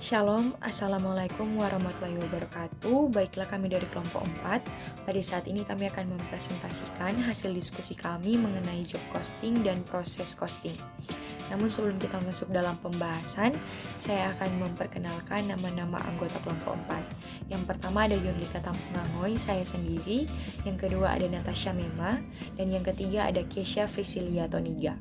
Shalom, Assalamualaikum warahmatullahi wabarakatuh. Baiklah, kami dari kelompok 4. Pada saat ini kami akan mempresentasikan hasil diskusi kami mengenai job costing dan proses costing. Namun sebelum kita masuk dalam pembahasan, saya akan memperkenalkan nama-nama anggota kelompok 4. Yang pertama ada Yunlika Tampungangoy, saya sendiri. Yang kedua ada Natasha Mema. Dan yang ketiga ada Kesha Frisilia Toniga.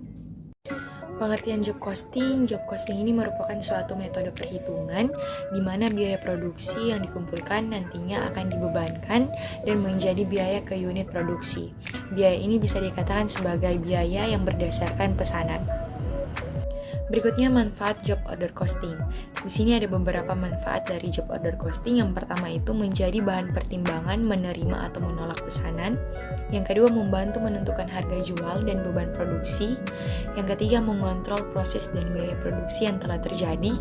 Pengertian job costing ini merupakan suatu metode perhitungan di mana biaya produksi yang dikumpulkan nantinya akan dibebankan dan menjadi biaya ke unit produksi. Biaya ini bisa dikatakan sebagai biaya yang berdasarkan pesanan. Berikutnya manfaat job order costing. Di sini ada beberapa manfaat dari job order costing. Yang pertama itu menjadi bahan pertimbangan menerima atau menolak pesanan. Yang kedua membantu menentukan harga jual dan beban produksi. Yang ketiga mengontrol proses dan biaya produksi yang telah terjadi.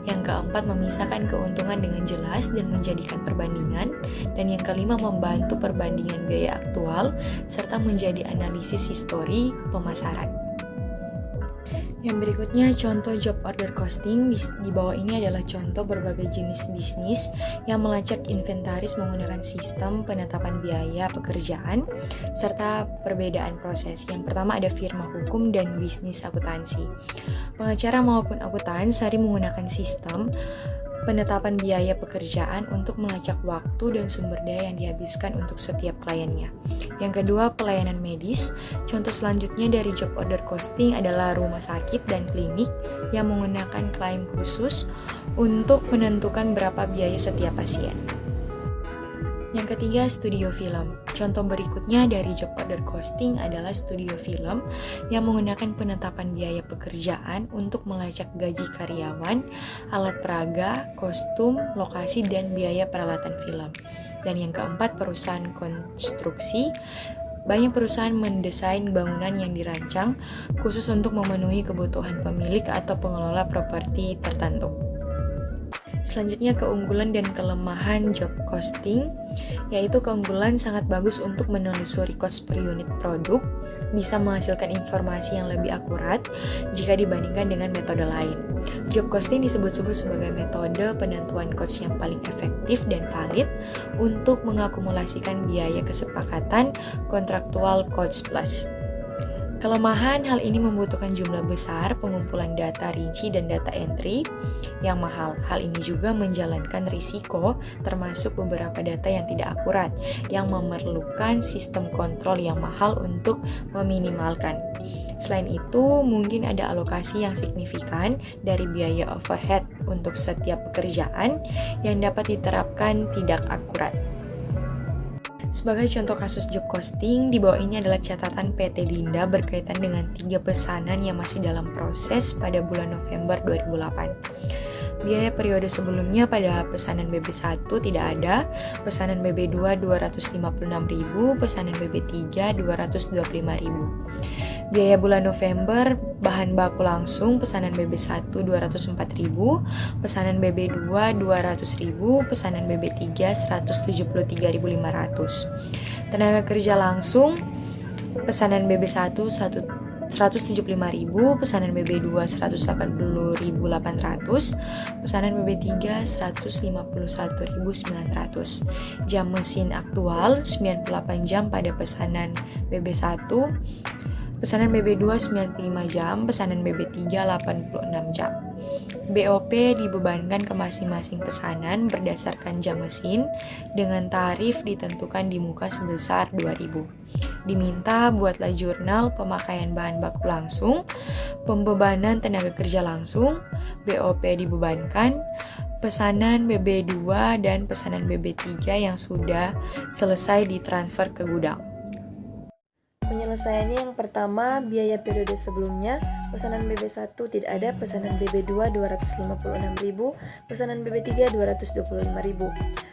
Yang keempat memisahkan keuntungan dengan jelas dan menjadikan perbandingan. Dan yang kelima membantu perbandingan biaya aktual serta menjadi analisis histori pemasaran. Yang berikutnya contoh job order costing. Di bawah ini adalah contoh berbagai jenis bisnis yang melacak inventaris menggunakan sistem penetapan biaya pekerjaan serta perbedaan proses. Yang pertama ada firma hukum dan bisnis akuntansi. Pengacara maupun akuntan sering menggunakan sistem penetapan biaya pekerjaan untuk melacak waktu dan sumber daya yang dihabiskan untuk setiap kliennya. Yang kedua, pelayanan medis. Contoh selanjutnya dari job order costing adalah rumah sakit dan klinik yang menggunakan klaim khusus untuk menentukan berapa biaya setiap pasien. Yang ketiga, studio film. Contoh berikutnya dari job order costing adalah studio film yang menggunakan penetapan biaya pekerjaan untuk melacak gaji karyawan, alat peraga, kostum, lokasi, dan biaya peralatan film. Dan yang keempat, perusahaan konstruksi. Banyak perusahaan mendesain bangunan yang dirancang khusus untuk memenuhi kebutuhan pemilik atau pengelola properti tertentu. Selanjutnya keunggulan dan kelemahan job costing, yaitu keunggulan sangat bagus untuk menelusuri cost per unit produk, bisa menghasilkan informasi yang lebih akurat jika dibandingkan dengan metode lain. Job costing disebut-sebut sebagai metode penentuan cost yang paling efektif dan valid untuk mengakumulasikan biaya kesepakatan kontraktual cost plus. Kelemahan, hal ini membutuhkan jumlah besar pengumpulan data rinci dan data entry yang mahal. Hal ini juga menjalankan risiko termasuk beberapa data yang tidak akurat yang memerlukan sistem kontrol yang mahal untuk meminimalkan. Selain itu, mungkin ada alokasi yang signifikan dari biaya overhead untuk setiap pekerjaan yang dapat diterapkan tidak akurat. Sebagai contoh kasus job costing, di bawah ini adalah catatan PT Linda berkaitan dengan 3 pesanan yang masih dalam proses pada bulan November 2008. Biaya periode sebelumnya pada pesanan BB1 tidak ada, pesanan BB2 256.000, pesanan BB3 225.000. Biaya bulan November, bahan baku langsung, pesanan BB1 204.000, pesanan BB2 200.000, pesanan BB3 173.500. Tenaga kerja langsung, pesanan BB1 175.000, pesanan BB2 180.800, pesanan BB3 151.900. Jam mesin aktual 98 jam pada pesanan BB1, pesanan BB2 95 jam, pesanan BB3 86 jam. BOP dibebankan ke masing-masing pesanan berdasarkan jam mesin dengan tarif ditentukan di muka sebesar 2.000. Diminta buatlah jurnal pemakaian bahan baku langsung, pembebanan tenaga kerja langsung, BOP dibebankan, pesanan BB2 dan pesanan BB3 yang sudah selesai ditransfer ke gudang. Penyelesaiannya yang pertama, biaya periode sebelumnya, pesanan BB1 tidak ada, pesanan BB2 256.000, pesanan BB3 225.000.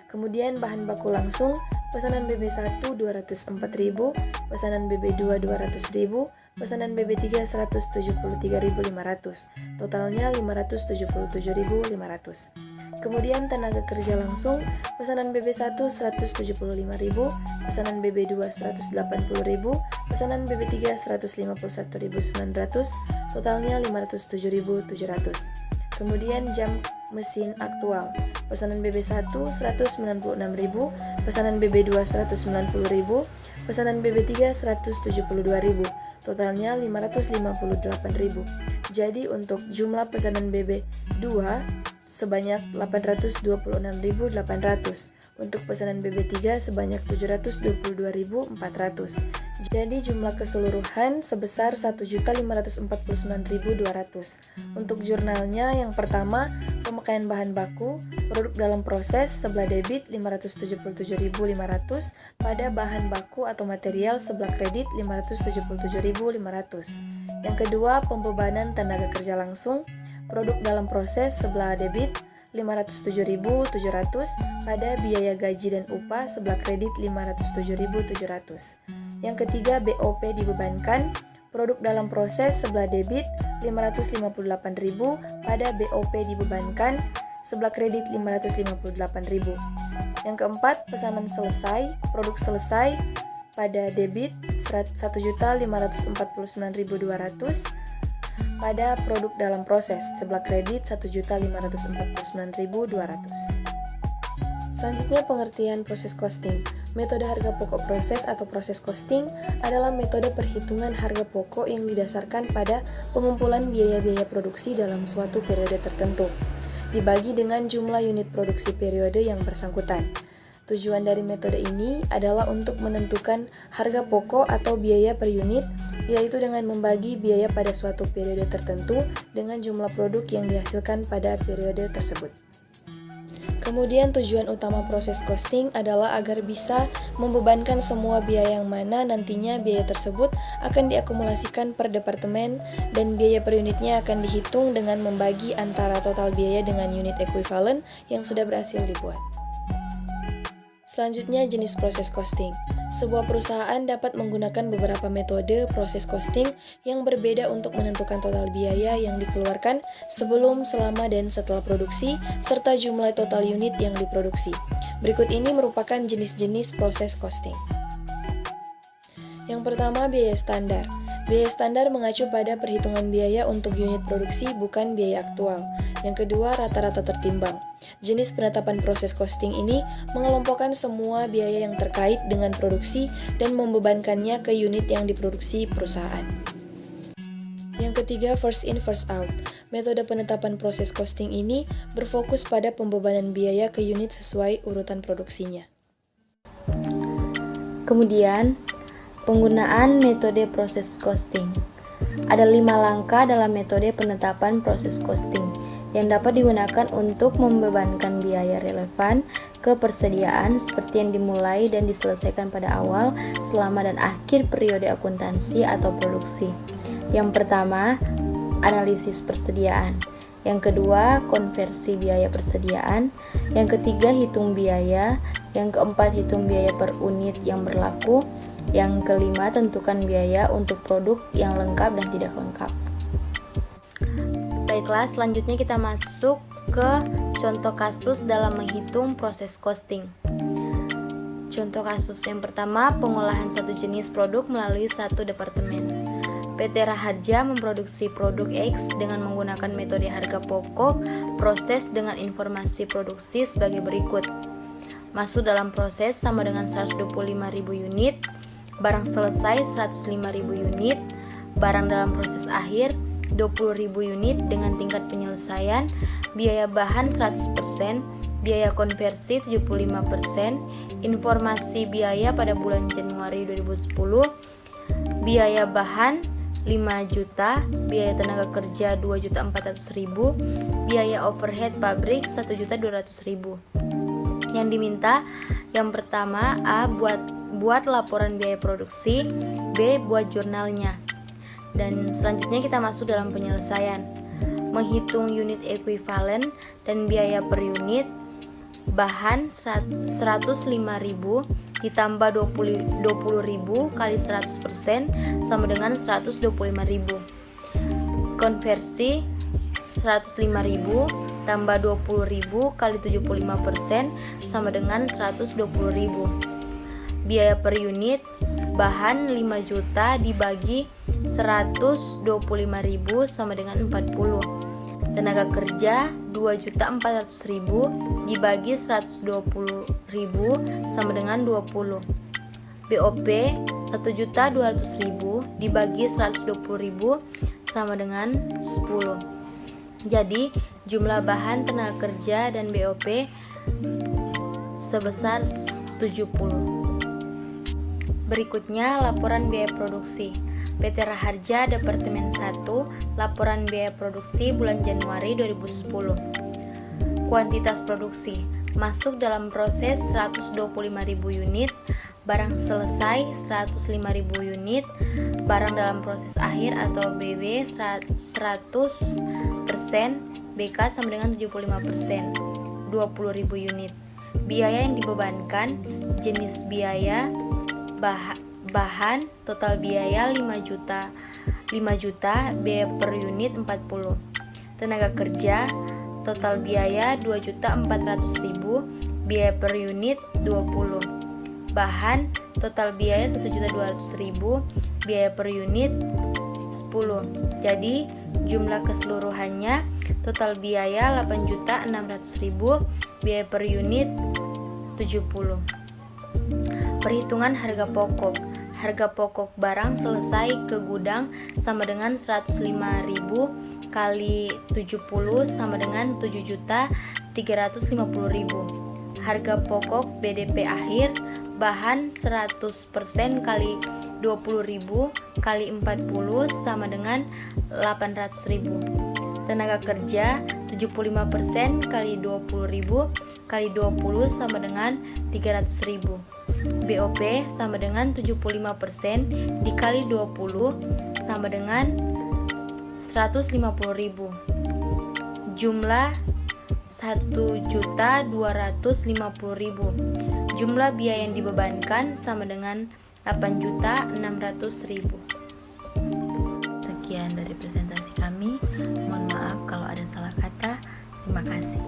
Kemudian bahan baku langsung, pesanan BB1 204.000, pesanan BB2 200.000, pesanan BB3 173.500, totalnya 577.500. Kemudian tenaga kerja langsung, pesanan BB1 175.000, pesanan BB2 180.000, pesanan BB3 151.900, totalnya 507.700. Kemudian jam mesin aktual. Pesanan BB1 196.000, pesanan BB2 190.000, pesanan BB3 172.000. Totalnya 558.000. Jadi untuk jumlah pesanan BB2 sebanyak 826.800. Untuk pesanan BB3 sebanyak 722.400. Jadi jumlah keseluruhan sebesar 1.549.200. Untuk jurnalnya yang pertama, pemakaian bahan baku, produk dalam proses sebelah debit 577.500 pada bahan baku atau material sebelah kredit 577.500. Yang kedua, pembebanan tenaga kerja langsung, produk dalam proses sebelah debit 507.700 pada biaya gaji dan upah sebelah kredit 507.700. Yang ketiga, BOP dibebankan, produk dalam proses sebelah debit 558.000 pada BOP dibebankan sebelah kredit 558.000. Yang keempat, pesanan selesai, produk selesai pada debit 1.549.200 pada produk dalam proses sebelah kredit 1.549.200. Selanjutnya pengertian proses costing. Metode harga pokok proses atau proses costing adalah metode perhitungan harga pokok yang didasarkan pada pengumpulan biaya-biaya produksi dalam suatu periode tertentu, dibagi dengan jumlah unit produksi periode yang bersangkutan. Tujuan dari metode ini adalah untuk menentukan harga pokok atau biaya per unit, yaitu dengan membagi biaya pada suatu periode tertentu dengan jumlah produk yang dihasilkan pada periode tersebut. Kemudian tujuan utama proses costing adalah agar bisa membebankan semua biaya yang mana nantinya biaya tersebut akan diakumulasikan per departemen dan biaya per unitnya akan dihitung dengan membagi antara total biaya dengan unit ekuivalen yang sudah berhasil dibuat. Selanjutnya, jenis proses costing. Sebuah perusahaan dapat menggunakan beberapa metode proses costing yang berbeda untuk menentukan total biaya yang dikeluarkan sebelum, selama, dan setelah produksi, serta jumlah total unit yang diproduksi. Berikut ini merupakan jenis-jenis proses costing. Yang pertama, biaya standar. Biaya standar mengacu pada perhitungan biaya untuk unit produksi, bukan biaya aktual. Yang kedua, rata-rata tertimbang. Jenis penetapan proses costing ini mengelompokkan semua biaya yang terkait dengan produksi dan membebankannya ke unit yang diproduksi perusahaan. Yang ketiga, first in, first out. Metode penetapan proses costing ini berfokus pada pembebanan biaya ke unit sesuai urutan produksinya. Kemudian, penggunaan metode proses costing. Ada 5 langkah dalam metode penetapan proses costing yang dapat digunakan untuk membebankan biaya relevan ke persediaan seperti yang dimulai dan diselesaikan pada awal, selama, dan akhir periode akuntansi atau produksi. Yang pertama, analisis persediaan. Yang kedua, konversi biaya persediaan. Yang ketiga, hitung biaya. Yang keempat, hitung biaya per unit yang berlaku. Yang kelima, tentukan biaya untuk produk yang lengkap dan tidak lengkap. Baiklah, selanjutnya kita masuk ke contoh kasus dalam menghitung proses costing. Contoh kasus yang pertama, pengolahan satu jenis produk melalui satu departemen. PT Raharja memproduksi produk X dengan menggunakan metode harga pokok proses dengan informasi produksi sebagai berikut. Masuk dalam proses sama dengan 125.000 unit, barang selesai 105.000 unit, barang dalam proses akhir 20.000 unit dengan tingkat penyelesaian, biaya bahan 100%, biaya konversi 75%, informasi biaya pada bulan Januari 2010, biaya bahan 5 juta, biaya tenaga kerja 2.400.000, biaya overhead pabrik 1.200.000. Yang diminta, yang pertama, A. Buat laporan biaya produksi, B. Buat jurnalnya. Dan selanjutnya kita masuk dalam penyelesaian. Menghitung unit ekuivalen dan biaya per unit. Bahan 105.000 ditambah 20.000 kali 100% sama dengan 125.000. Konversi 105.000 tambah 20.000 kali 75% sama dengan 120.000. Biaya per unit, bahan 5 juta dibagi 125.000 sama dengan 40. Tenaga kerja 2.400.000 dibagi 120.000 sama dengan 20. BOP 1.200.000 dibagi 120.000 sama dengan 10. Jadi jumlah bahan, tenaga kerja, dan BOP sebesar 70. Berikutnya laporan biaya produksi. PT Raharja Departemen 1, laporan biaya produksi bulan Januari 2010. Kuantitas produksi masuk dalam proses 125.000 unit, barang selesai 105.000 unit, barang dalam proses akhir atau BB 100%, BK sama dengan 75%, 20.000 unit. Biaya yang dibebankan, jenis biaya, bahan, total biaya 5 juta, biaya per unit 40. Tenaga kerja, total biaya 2.400.000, biaya per unit 20. Bahan, total biaya 1.200.000, biaya per unit 10. Jadi jumlah keseluruhannya total biaya 8.600.000, biaya per unit 70. Perhitungan harga pokok. Harga pokok barang selesai ke gudang sama dengan 105.000 kali 70 sama dengan 7.350.000. Harga pokok BDP akhir bahan 100% kali 20.000 kali 40 sama dengan 800.000. Tenaga kerja 75% kali 20.000 kali 20 sama dengan 300.000. BOP sama dengan 75% dikali 20 sama dengan 150.000. Jumlah 1.250.000. Jumlah biaya yang dibebankan sama dengan 8.600.000. Sekian dari presentasi kami. Mohon maaf kalau ada salah kata. Terima kasih.